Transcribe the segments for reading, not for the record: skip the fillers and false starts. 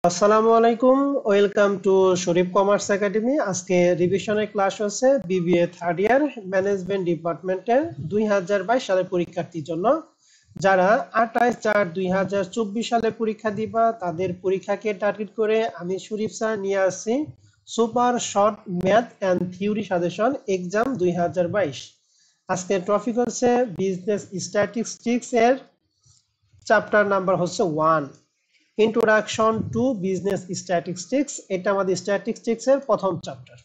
আসসালামু আলাইকুম, welcome to Sharif Commerce academy. আজকে রিভিশনের ক্লাস হচ্ছে বিবিএ থার্ড ইয়ার ম্যানেজমেন্ট ডিপার্টমেন্টের 2022 সালের পরীক্ষার্থীর জন্য। যারা 28/4/2024 সালে পরীক্ষা দিবা তাদের পরীক্ষাকে টার্গেট করে আমি শরীফ স্যার নিয়ে আসছি super short math and theory suggestion exam 2022। আজকের টপিক হচ্ছে বিজনেস স্ট্যাটিস্টিক্স এর চ্যাপ্টার নাম্বার হচ্ছে 1, ইন্ট্রোডাকশন টু বিজনেস স্ট্যাটিস্টিক্স। এটা আমাদের স্ট্যাটিস্টিক্স এর প্রথম চ্যাপ্টার।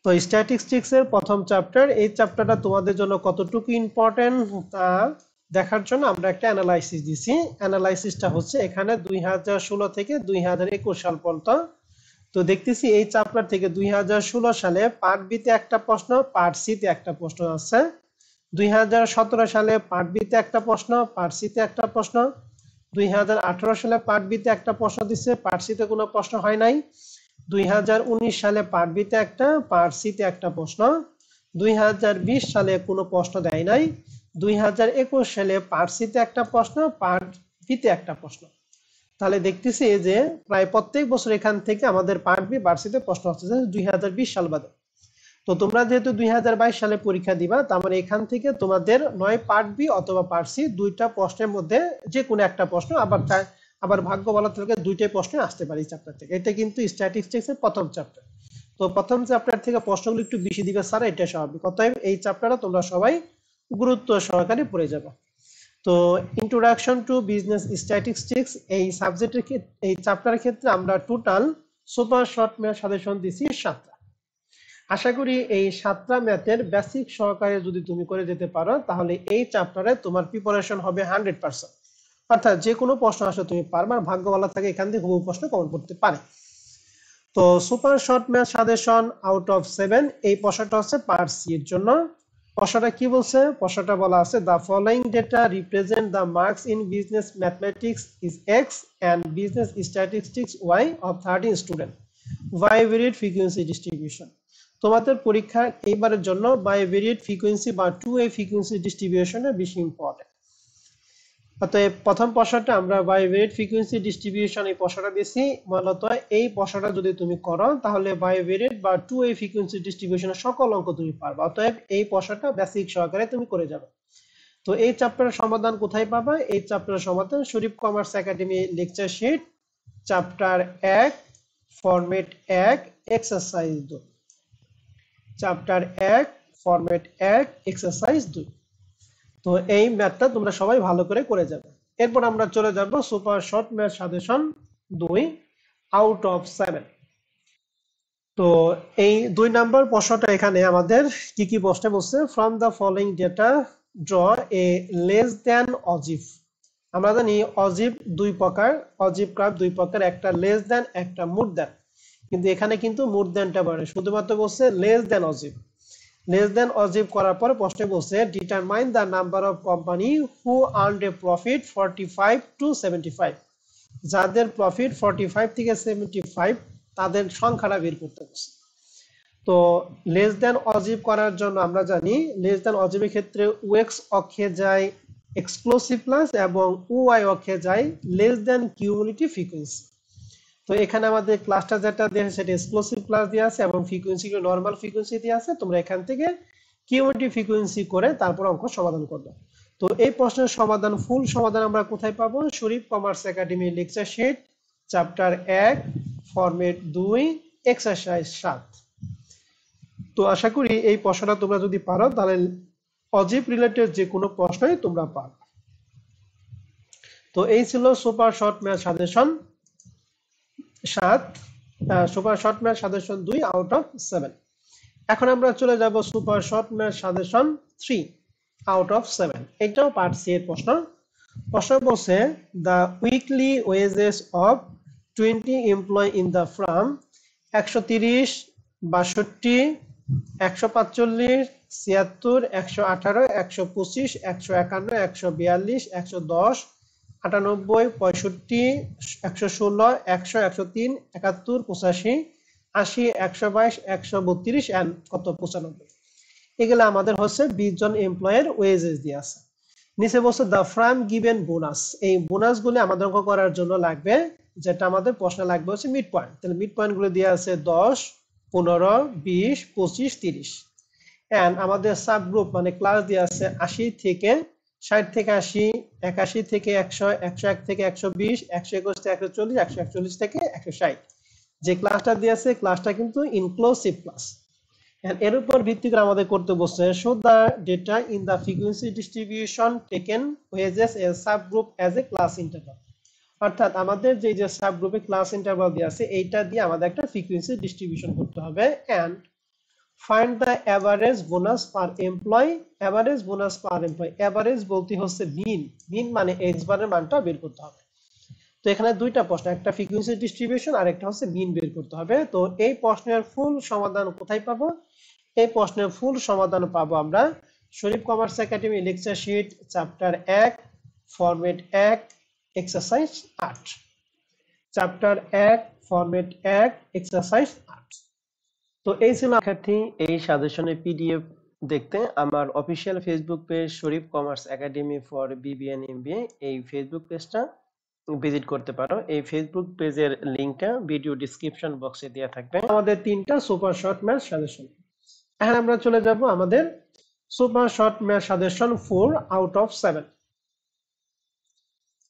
তো স্ট্যাটিস্টিক্স এর প্রথম চ্যাপ্টার, এই চ্যাপ্টারটা তোমাদের জন্য কতটুকু ইম্পর্টেন্ট তা দেখার জন্য আমরা একটা অ্যানালাইসিস দিছি। অ্যানালাইসিসটা হচ্ছে এখানে 2016 থেকে 2021 সাল পর্যন্ত। তো দেখতেছি এই চ্যাপ্টার থেকে 2016 সালে পার্ট বি তে একটা প্রশ্ন, পার্ট সি তে একটা প্রশ্ন আছে। 2017 সালে পার্ট বি তে একটা প্রশ্ন, পার্ট সি তে একটা প্রশ্ন। 2018 সালে পার্ট বি তে একটা প্রশ্ন দিচ্ছে, পার্ট সি তে কোনো প্রশ্ন হয় নাই। 2019 সালে পার্ট বি তে একটা, পার্ট সি তে একটা প্রশ্ন। 2020 সালে কোনো প্রশ্ন দেয় নাই। 2021 সালে পার্ট সি তে একটা প্রশ্ন, পার্ট বি তে একটা প্রশ্ন। তাহলে দেখতেছি যে প্রায় প্রত্যেক বছর এখান থেকে আমাদের পার্ট বি পার্ট সি তে প্রশ্ন হচ্ছে 2020 সাল বাদে। তো তোমরা যেহেতু 2022 সালে পরীক্ষা দিবা, তার মানে এখান থেকে তোমাদের নয় পার্ট বি অথবা পার্ট সি দুইটা প্রশ্নের মধ্যে যে কোনো একটা প্রশ্ন, আবার ভাগ্য বলা থেকে দুইটাই প্রশ্ন আসতে পারে এই চ্যাপ্টার থেকে। এটা কিন্তু স্ট্যাটিস্টিক্স এর প্রথম চ্যাপ্টার। তো প্রথম চ্যাপ্টার থেকে প্রশ্নগুলো একটু বেশি দিবে স্যার, এটা স্বাভাবিক। অতএব এই চ্যাপ্টারটা তোমরা সবাই গুরুত্ব সহকারে পড়ে যাবে। তো ইন্ট্রোডাকশন টু বিজনেস স্ট্যাটিস্টিক্স এই সাবজেক্টের এই চ্যাপ্টারের ক্ষেত্রে আমরা total super short math suggestion দিছি 7টা। আশা করি এই 7টা ম্যাথের বেসিক সহকারে যদি তুমি করে যেতে পারো তাহলে এই চ্যাপ্টারে তোমার প্রিপারেশন হবে 100%। অর্থাৎ যে কোনো প্রশ্ন আসলে তুমি পারবে, আর ভাগ্য ভালো থাকে এখান থেকে হুবহু প্রশ্ন কমন করতে পারে। তো super short math suggestion out of 7 এই প্রশ্নটা হচ্ছে পার্ট সি এর জন্য। প্রশ্নটা কি বলছে? প্রশ্নটা বলা আছে the following data represent the marks in business mathematics is X and business statistics Y of 13 student bivariate frequency distribution. তোমাদের পরীক্ষা এইবারের জন্য বাইভেরিয়েট ফ্রিকোয়েন্সি বা 2A ফ্রিকোয়েন্সি ডিস্ট্রিবিউশনের বেশি ইম্পর্টেন্ট। অতএব প্রথম প্রশ্নটা আমরা বাইভেরিয়েট ফ্রিকোয়েন্সি ডিস্ট্রিবিউশন এই প্রশ্নটা দিয়েছি। মূলত এই প্রশ্নটা যদি তুমি করো তাহলে বাইভেরিয়েট বা 2A ফ্রিকোয়েন্সি ডিস্ট্রিবিউশনের সকল অঙ্ক তুমি পারবে। অতএব এই প্রশ্নটা বেসিক সহকারে তুমি করে যাবে। তো এই চ্যাপ্টারের সমাধান কোথায় পাবা? এই চ্যাপ্টারের সমাধান Sharif Commerce Academy lecture sheet chapter 1 format 1 exercise 2। Chapter 1 format 1 exercise 2। তো এই ম্যাথটা তোমরা সবাই ভালো করে করে যাবে। এরপর আমরা চলে যাব super short math suggestion 2 out of 7। তো এই 2 নাম্বার প্রশ্নটা এখানে আমাদের কি কি প্রশ্ন বলছে? From the following data draw a less than ogive. আমরা জানি অজিভ দুই প্রকার, অজিভ গ্রাফ দুই প্রকার, একটা লেস দ্যান, একটা মোর দ্যান। কিন্তু এখানে কিন্তু মোর দ্যানটা বলে, শুধুমাত্র বলছে লেস দ্যান অজিভ। লেস দ্যান অজিভ করার পর প্রশ্নে বলছে determine the number of company who earned a profit 45 to 75। যাদের প্রফিট 45 থেকে 75 তাদের সংখ্যাটা বের করতে বলছে। তো লেস দ্যান অজিভ করার জন্য আমরা জানি লেস দ্যান অজিভের ক্ষেত্রে ওএক্স অক্ষে যায় এক্সক্লুসিভ ক্লাস এবং ওয়াই অক্ষে যায় লেস দ্যান কিউমুলেটিভ ফ্রিকোয়েন্সি। তো এখানে আমাদের ক্লাসটা যেটা দেওয়া সেটা এক্সক্লুসিভ ক্লাস দেওয়া আছে এবং ফ্রিকোয়েন্সিগুলো নরমাল ফ্রিকোয়েন্সি দেওয়া আছে। তোমরা এখান থেকে কিউমুলেটিভ ফ্রিকোয়েন্সি করে তারপর অঙ্ক সমাধান করবে। তো এই প্রশ্নের সমাধান, ফুল সমাধান আমরা কোথায় পাবো? Sharif Commerce Academy lecture sheet chapter 1 format 2 exercise 7। তো আশা করি এই প্রশ্নটা তোমরা যদি পারো তাহলে অজিভ রিলেটেড যে কোনো প্রশ্নই তোমরা পারো। তো এই ছিল super short math suggestion 7, super short math suggestion 2 out of 7। এখন আমরা চলে যাব super short math suggestion 3 out of 7। এটাও পার্ট সি এর প্রশ্ন। প্রশ্ন বলছে the weekly wages of 20 employ in the firm 130, 62, 145, 76, 118, 125, 151, 142, 110, 98, 65, 116, 100, 103, 71, 85, 80, 122, 132 and কত 95। এগুলো আমাদের হচ্ছে 20 জন এমপ্লয়ের ওয়েজেস দিয়ে আছে। নিচে বলছে দ্য ফার্ম গিভেন বোনাস। এই বোনাস গুলো আমাদের অঙ্ক করার জন্য লাগবে যেটা আমাদের প্রশ্নে লাগবে হচ্ছে মিড পয়েন্ট। তাহলে মিড পয়েন্ট গুলো দেওয়া আছে 10, 15, 20, 25, 30। এন্ড আমাদের সাব গ্রুপ মানে ক্লাস দেওয়া আছে 80 থেকে 60 থেকে 80, 81 থেকে 100, 101 থেকে 120, 121 থেকে 140, 141 থেকে 160। যে ক্লাসটা দেওয়া আছে ক্লাসটা কিন্তু ইনক্লুসিভ ক্লাস। এর উপর ভিত্তি করে আমাদের করতে বলছে show the data in the frequency distribution taken wages a sub group as a class interval. অর্থাৎ আমাদের যে সাব গ্রুপে ক্লাস ইন্টারভাল দেওয়া আছে এইটা দিয়ে আমাদের একটা ফ্রিকোয়েন্সি ডিস্ট্রিবিউশন করতে হবে। And find the average bonus per employ. Average bonus per employ, average বলতে হচ্ছে মিন, মিন মানে এক্স বারের মানটা বের করতে হবে। তো এখানে দুইটা প্রশ্ন, একটা ফ্রিকোয়েন্সি ডিস্ট্রিবিউশন আর একটা হচ্ছে মিন বের করতে হবে। তো এই প্রশ্নের ফুল সমাধান কোথায় পাবো? এই প্রশ্নের ফুল সমাধান পাবো আমরা Sharif Commerce Academy lecture sheet chapter 1 format 1 exercise 8। Chapter 1 format 1 exercise 8। তো এই ছিল শিক্ষার্থী, এই সাজেশনের পিডিএফ দেখতে আমার official Facebook page Sharif Commerce academy for BBN MBA এই ফেসবুক পেজটা ভিজিট করতে পারো। এই ফেসবুক পেজের লিংকটা ভিডিও ডেসক্রিপশন বক্সে দেওয়া থাকবে। আমাদের তিনটা সুপার শর্ট ম্যাথ সাজেশন। এখন আমরা চলে যাব আমাদের super short math suggestion 4 out of 7।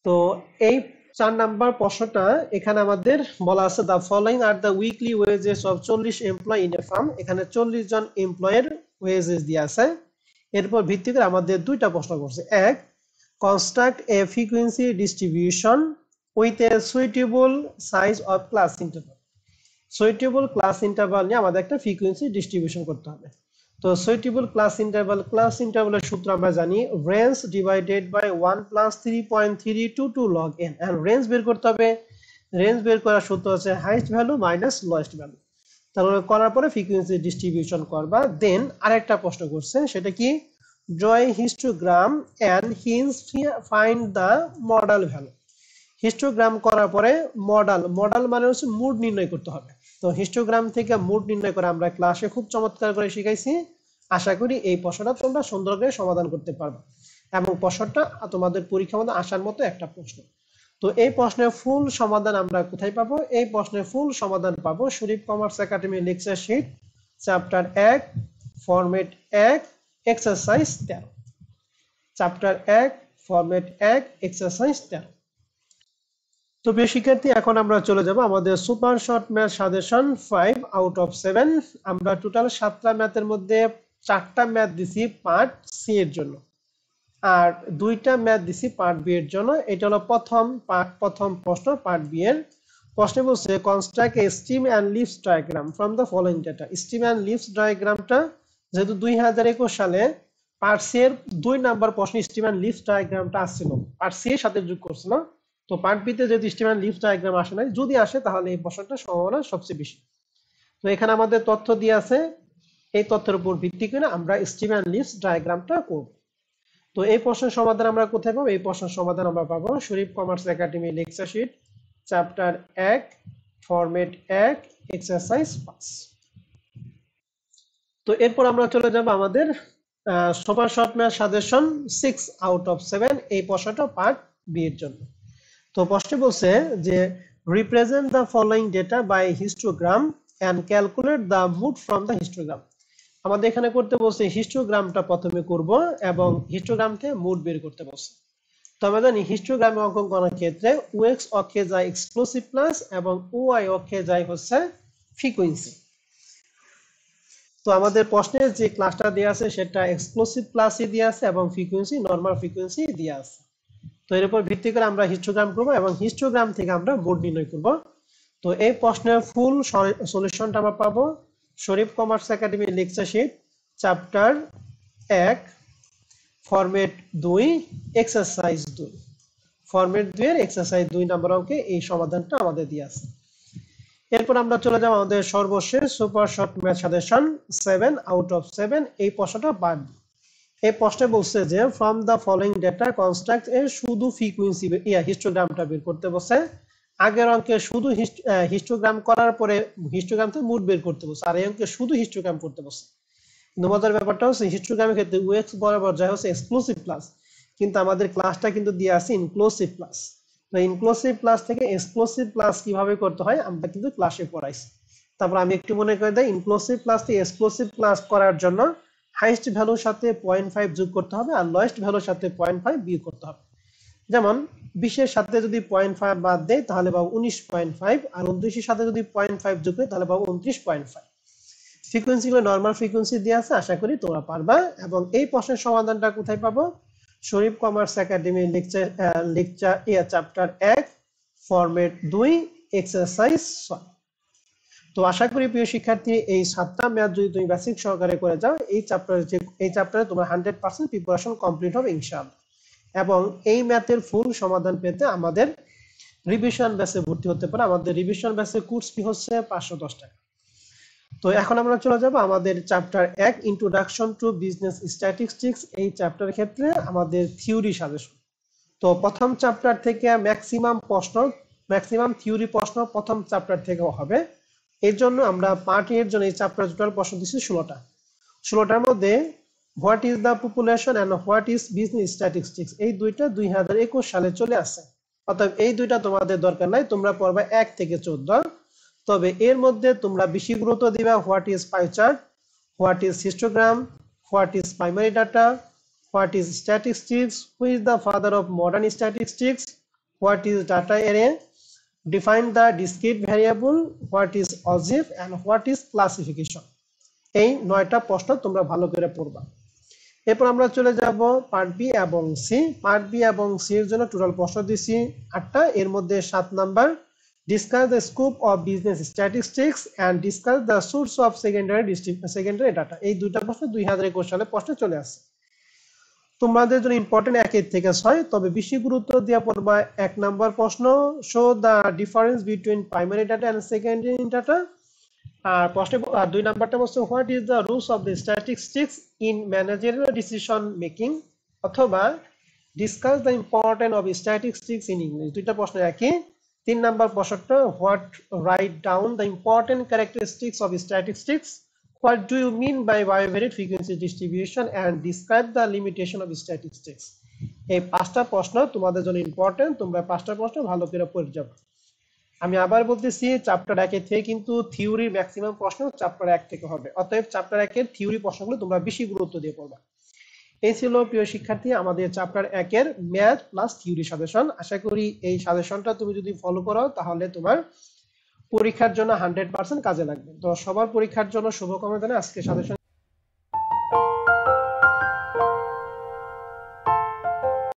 তো এই 4 নাম্বার প্রশ্নটা এখানে আমাদের বলা আছে the following are the weekly wages of 40 employee in a firm. এখানে 40 জন এমপ্লয়ের ওয়েজেস দেয়া আছে। এরপর ভিত্তি করে আমাদের দুইটা প্রশ্ন করছে। এক, construct A frequency distribution with a suitable size of class interval. Suitable class interval নিয়ে আমাদের একটা ফ্রিকোয়েন্সি ডিস্ট্রিবিউশন করতে হবে। তো সুইটেবল ক্লাস ইন্টারভালের সূত্র আমরা জানি range divided by 1 plus 3.322 log n। And range বের করতে হবে। রেঞ্জ বের করার সূত্র হচ্ছে highest value minus lowest value. তাহলে করার পরে ফ্রিকোয়েন্সি ডিস্ট্রিবিউশন করবা। দেন আরেকটা প্রশ্ন করছে, সেটা কি draw a histogram and hence find the modal value. Histogram করার পরে মডেল মানে হচ্ছে মুড নির্ণয় করতে হবে। তো হিস্টোগ্রাম থেকে মুড নির্ণয় করে আমরা ক্লাসে খুব চমৎকার করে শিখাইছি। আশা করি এই প্রশ্নটা তোমরা সুন্দর করে সমাধান করতে পারবে এবং প্রশ্নটা তোমাদের পরীক্ষার মধ্যে আসার মতো একটা প্রশ্ন। তো এই প্রশ্নের ফুল সমাধান আমরা কোথায় পাবো? এই প্রশ্নের ফুল সমাধান পাবো Sharif Commerce Academy lecture sheet chapter 1 format 1 exercise 13। Chapter 1 format 1 exercise 13। তো প্রিয় শিক্ষার্থী, এখন আমরা চলে যাব আমাদের super short math suggestion 5 out of 7। আমরা টোটাল 7টা ম্যাথের মধ্যে 4টা ম্যাথ দিছি পার্ট সি এর জন্য আর 2টা ম্যাথ দিছি পার্ট বি এর জন্য। এটা হলো প্রথম প্রশ্ন পার্ট বি এর। প্রশ্নে বলছে construct a stem and leaves diagram from the following data. Stem and leaves ডায়াগ্রামটা যেহেতু 2021 সালে পার্ট সি এর 2 নাম্বার প্রশ্ন স্টিম এন্ড লিভস ডায়াগ্রামটা আসছিল, পার্ট সি এর সাথে যোগ করছিল। তো পার্ট বি তে যেহেতু স্টিম এন্ড লিভস ডায়াগ্রাম আসে নাই, যদি আসে তাহলে এই প্রশ্নটার সম্ভাবনা সবচেয়ে বেশি। তো এখানে আমাদের তথ্য দিয়ে আছে, এই তথ্যের উপর ভিত্তি করে আমরা স্টিম এন্ড লিভস ডায়াগ্রামটা করব। তো এই প্রশ্নের সমাধান আমরা কোথায় পাবো? এই প্রশ্নের সমাধান আমরা পাবো Sharif Commerce Academy lecture sheet chapter 1 format 1 exercise 5। তো এরপর আমরা চলে যাব আমাদের super short math suggestion 6 out of 7। এই প্রশ্নটা পার্ট বি এর জন্য। তো প্রশ্নে বলছে যে represent the following data by histogram and calculate the mode from the histogram. আমাদের এখানে করতে বলছে হিস্টোগ্রামটা প্রথমে করব এবং হিস্টোগ্রাম থেকে মুড বের করতে বলছে। তো আমরা জানি হিস্টোগ্রাম অঙ্কন করার ক্ষেত্রে ওএক্স অক্ষে যায় এক্সপ্লোসিভ প্লাস এবং ওয়াই অক্ষে যায় হচ্ছে ফ্রিকোয়েন্সি। তো আমাদের প্রশ্নের যে ক্লাসটা দেয়া আছে সেটা এক্সপ্লোসিভ প্লাসই দেয়া আছে এবং ফ্রিকোয়েন্সি নরমাল ফ্রিকোয়েন্সি দেয়া আছে। তো এর উপর ভিত্তি করে আমরা হিস্টোগ্রাম করব এবং হিস্টোগ্রাম থেকে আমরা মুড নির্ণয় করব। তো এই প্রশ্নের ফুল সলিউশনটা আমরা পাবো Sharif Commerce Academy lecture sheet chapter 1 format 2 exercise 2। Format 2 এর এক্সারসাইজ 2 নাম্বার অঙ্কে এই সমাধানটা আমাদের দিয়ে আছে। এরপর আমরা চলে যাব আমাদের সর্বশেষ super short math suggestion 7 out of 7। এই প্রশ্নটা বাদ। এই প্রশ্নে বলছে যে from the following data construct এর শুধু ফ্রিকোয়েন্সি হিস্টোগ্রামটা বের করতে বলছে। আগের অঙ্কে শুধু হিস্টোগ্রাম করার পরে হিস্টোগ্রাম থেকে মুড বের করতে বলছে, আর এই অঙ্কে শুধু হিস্টোগ্রাম করতে বলছে। কিন্তু মজার ব্যাপারটা হচ্ছে হিস্টোগ্রামের ক্ষেত্রে ওএক্স বরাবর যায় হচ্ছে এক্সক্লুসিভ প্লাস, কিন্তু আমাদের ক্লাসটা কিন্তু দিয়ে আছে ইনক্লুসিভ প্লাস। তো ইনক্লুসিভ ক্লাস থেকে এক্সক্লুসিভ ক্লাস কিভাবে করতে হয় আমরা কিন্তু ক্লাসে পড়াইছি। তারপর আমি একটু মনে করে দেই, ইনক্লুসিভ ক্লাস থেকে এক্সক্লুসিভ ক্লাস করার জন্য হাইয়েস্ট ভ্যালুর সাথে 0.5 যোগ করতে হবে আর লোয়েস্ট ভ্যালুর সাথে 0.5 বিয়োগ করতে হবে। যেমন 20-এর সাথে যদি 0.5 বাদ দেয় তাহলে পাবো 19.5, আর 29-এর সাথে যদি 0.5 যোগ করি তাহলে পাবো 29.5। ফ্রিকোয়েন্সি গুলো নরমাল ফ্রিকোয়েন্সি দেওয়া আছে, আশা করি তোমরা পারবা। এবং এই প্রশ্নের সমাধানটা কোথায় পাবো? Sharif Commerce Academy lecture chapter 1 format 2 exercise 6। তো আশা করি প্রিয় শিক্ষার্থী, এই 7টা ম্যাথ যদি তুমি বেসিক সহকারে করে যাও, এই চ্যাপ্টারে তোমার 100% প্রিপারেশন কমপ্লিট হবে ইনশাআল্লাহ। এবং এই ম্যাথের ফুল সমাধান পেতে আমাদের রিভিশন ব্যাচে ভর্তি হতে পারে। আমাদের রিভিশন ব্যাচের কোর্স ফি হচ্ছে 510 টাকা। তো এখন আমরা চলে যাব আমাদের chapter 1 introduction to business statistics. এই চ্যাপ্টারের ক্ষেত্রে আমাদের থিওরি সাজেশন। তো প্রথম চ্যাপ্টার থেকে ম্যাক্সিমাম থিওরি প্রশ্ন প্রথম চ্যাপ্টার থেকে হবে। এর জন্য আমরা পার্ট এর জন্য এই চ্যাপ্টার টোটাল প্রশ্ন দিচ্ছি 16টা। 16টার মধ্যে what is the population and what is business statistics, এই দুইটা 2021 সালে চলে আসছে। অর্থাৎ এই দুইটা তোমাদের দরকার নাই, তোমরা পড়বা 1 থেকে 14। তবে এর মধ্যে তোমরা বেশি গুরুত্ব দিবা what is pie chart, what is histogram, what is primary data, what is statistics, who is the father of modern statistics, what is data array, define the discrete variable, what is OGIF and what is classification। এই 9টা প্রশ্ন তোমরা ভালো করে পড়বা। এরপর আমরা চলে যাব পার্ট বি এবং সি। পার্ট বি এবং সি এর জন্য টোটাল প্রশ্ন দিছি 8টা। এর মধ্যে 7 number discuss the scope of business statistics and discuss the source of secondary data. এই দুইটা প্রশ্ন 2021 সালে প্রশ্ন চলে আসছে। তোমাদের জন্য ইম্পর্টেন্ট 1 থেকে 6, তবে বেশি গুরুত্ব দেওয়া পড়বা 1 নাম্বার প্রশ্ন, show the difference between primary data and secondary data. আর প্রশ্ন 2 নাম্বারটা হচ্ছে what is the rules of the statistics in managerial decision making, অথবা discuss the importance of statistics in English. দুইটা প্রশ্ন একই। 3 নাম্বার প্রশ্নটা what write down the important characteristics of statistics, what do you mean by bivariate frequency distribution and describe the limitation of statistics। এই 5টা প্রশ্ন তোমাদের জন্য ইম্পর্টেন্ট, তোমরা 5টা প্রশ্ন ভালো করে পড়ে যাবে। আমি আবার বলতেছি, চ্যাপ্টার 1 থেকে কিন্তু থিওরির ম্যাক্সিমাম প্রশ্ন চ্যাপ্টার 1 থেকে হবে। অতএব চ্যাপ্টার 1 এর থিওরি প্রশ্নগুলো তোমরা বেশি গুরুত্ব দিয়ে পড়বা। এই ছিল প্রিয় শিক্ষার্থী আমাদের চ্যাপ্টার 1 এর ম্যাথ প্লাস থিওরি সাজেশন। আশা করি এই সাজেশনটা তুমি যদি ফলো করো তাহলে তোমার পরীক্ষার জন্য 100% কাজে লাগবে। তো সবার পরীক্ষার জন্য শুভকামনা জানাই। আজকে সাজেশন